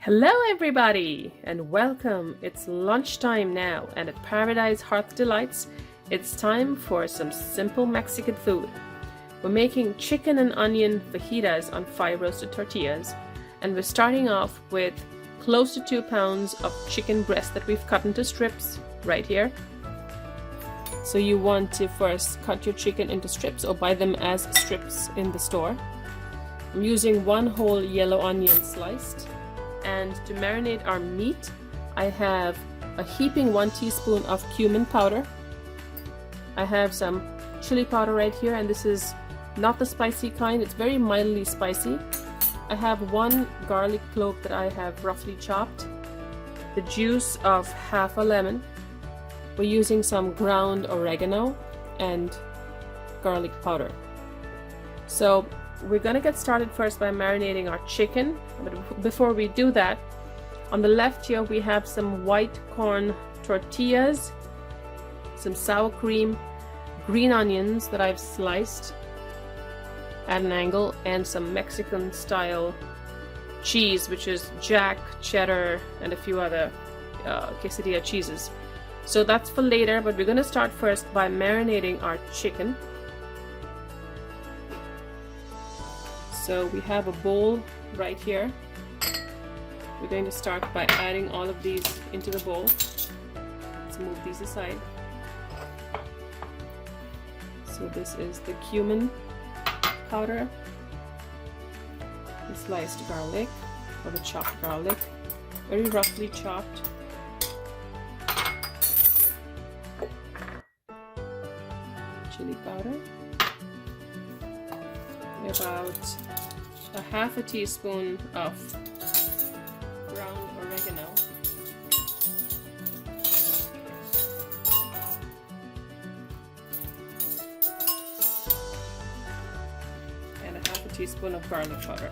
Hello everybody and welcome. It's lunchtime now and at Paradise Hearth Delights it's time for some simple Mexican food. We're making chicken and onion fajitas on 5 roasted tortillas, and we're starting off with close to 2 pounds of chicken breast that we've cut into strips right here. So you want to first cut your chicken into strips or buy them as strips in the store. I'm using 1 whole yellow onion sliced. And to marinate our meat, I have a heaping 1 teaspoon of cumin powder. I have some chili powder right here, and this is not the spicy kind, it's very mildly spicy. I have 1 garlic clove that I have roughly chopped, the juice of half a lemon. We're using some ground oregano and garlic powder. So we're gonna get started first by marinating our chicken, but before we do that, on the left here we have some white corn tortillas, some sour cream, green onions that I've sliced at an angle, and some Mexican style cheese, which is jack, cheddar, and a few other quesadilla cheeses. So that's for later, but we're gonna start first by marinating our chicken. So we have a bowl right here. We're going to start by adding all of these into the bowl. Let's move these aside. So this is the cumin powder, the sliced garlic or the chopped garlic, very roughly chopped. Chili powder. About a half a teaspoon of ground oregano, and a half a teaspoon of garlic powder.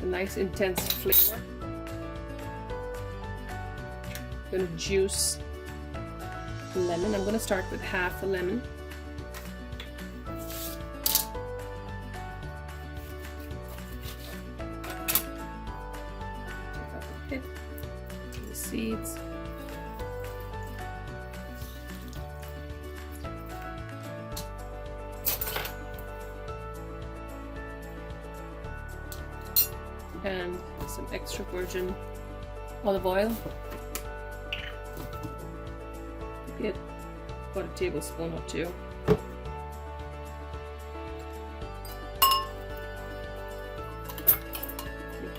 A nice intense flavor. I'm going to juice lemon. I'm going to start with half a lemon. Take out the pit, the seeds. And some extra virgin olive oil. Get about a tablespoon or 2. Give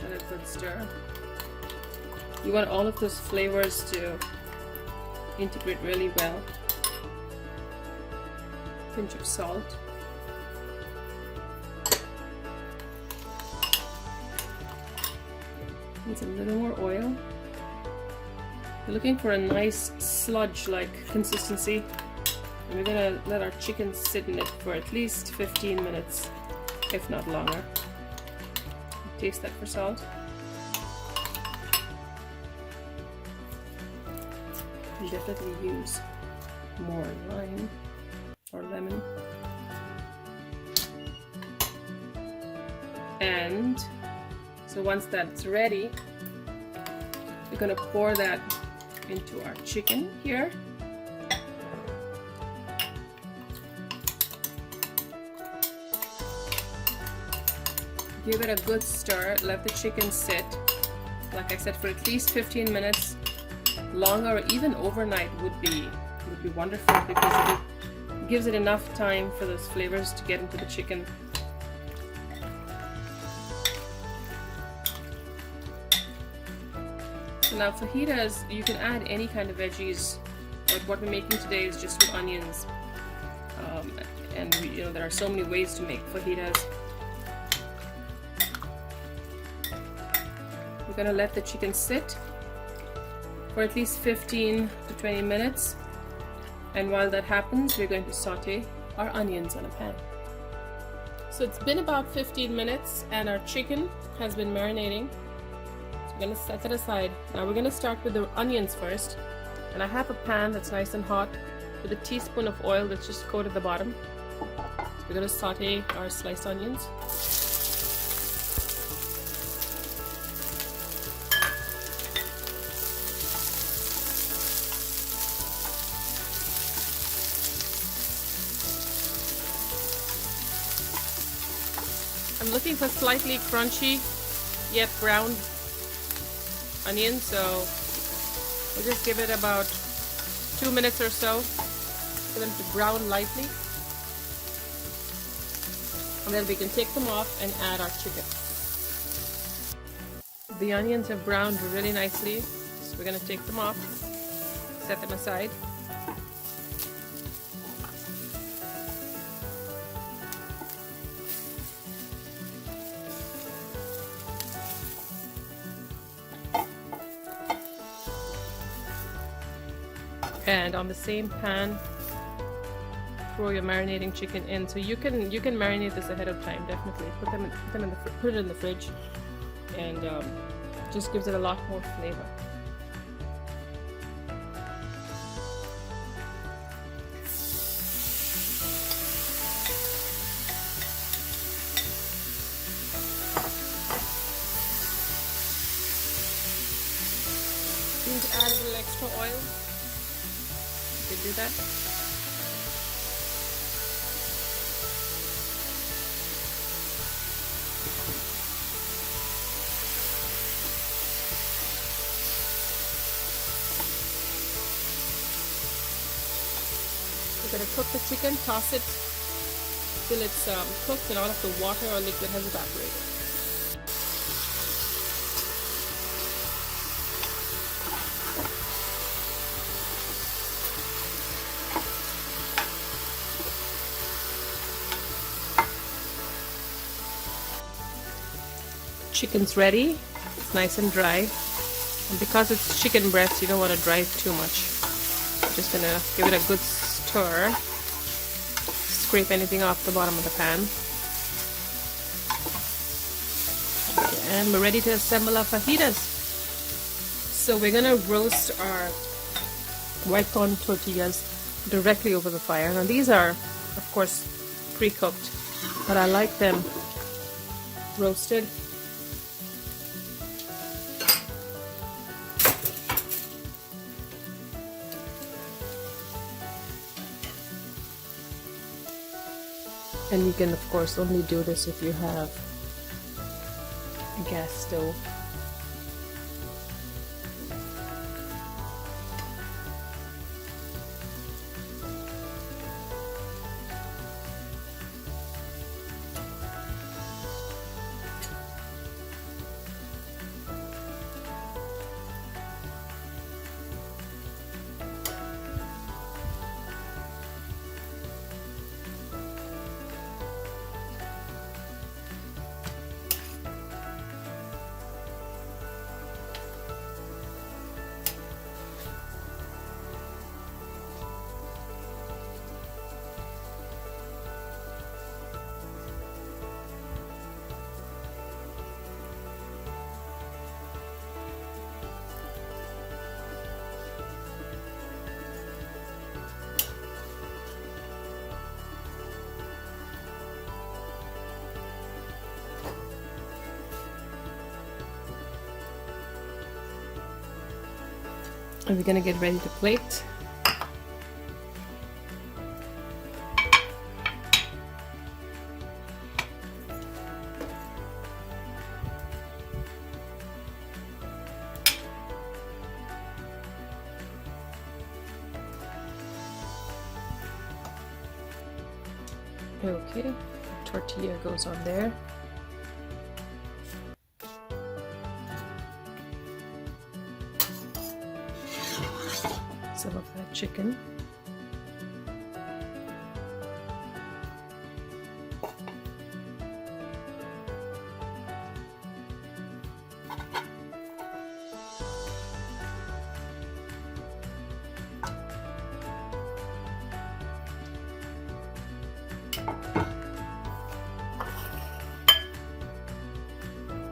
that a good stir. You want all of those flavors to integrate really well. Pinch of salt. Needs a little more oil. We're looking for a nice sludge-like consistency, and we're gonna let our chicken sit in it for at least 15 minutes, if not longer. Taste that for salt. You definitely use more lime or lemon. And so once that's ready, we're gonna pour that into our chicken here. Give it a good stir. Let the chicken sit, like I said, for at least 15 minutes. Longer or even overnight would be wonderful, because it gives it enough time for those flavors to get into the chicken. Now fajitas, you can add any kind of veggies, but what we're making today is just with onions. And there are so many ways to make fajitas. We're gonna let the chicken sit for at least 15 to 20 minutes. And while that happens, we're going to saute our onions on a pan. So it's been about 15 minutes and our chicken has been marinating. I'm going to set it aside. Now we're going to start with the onions first, and I have a pan that's nice and hot with a teaspoon of oil that's just coated the bottom. So We're going to saute our sliced onions. I'm looking for slightly crunchy yet brown onions, so we'll just give it about 2 minutes or so for them to brown lightly, and then we can take them off and add our chicken. The onions have browned really nicely, so we're going to take them off, set them aside. And on the same pan, throw your marinating chicken in. So you can marinate this ahead of time. Definitely put it in the fridge, and just gives it a lot more flavor. Need to add a little extra oil. You can do that. We're going to cook the chicken, toss it till it's cooked and all of the water or liquid has evaporated. Chicken's ready. It's nice and dry, and because it's chicken breast, you don't want to dry it too much. Just gonna give it a good stir, scrape anything off the bottom of the pan, and we're ready to assemble our fajitas. So we're gonna roast our white corn tortillas directly over the fire. Now these are, of course, pre-cooked, but I like them roasted. And you can, of course, only do this if you have a gas stove. And we're gonna get ready to plate. Okay, tortilla goes on there. Some of that chicken.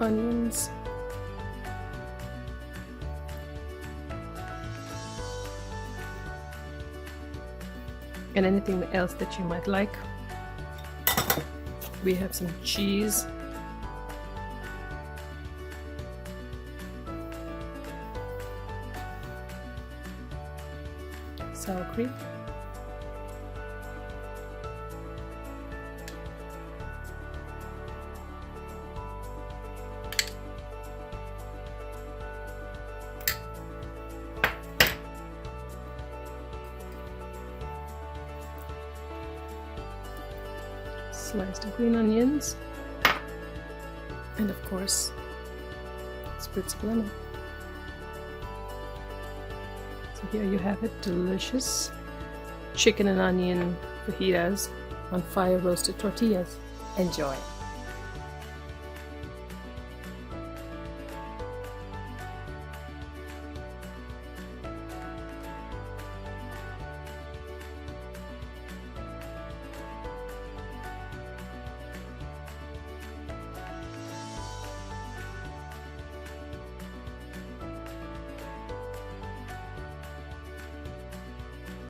Onions. And anything else that you might like. We have some cheese. Sour cream. Sliced green onions, and of course, spritz of lemon. So here you have it, delicious chicken and onion fajitas on fire roasted tortillas. Enjoy!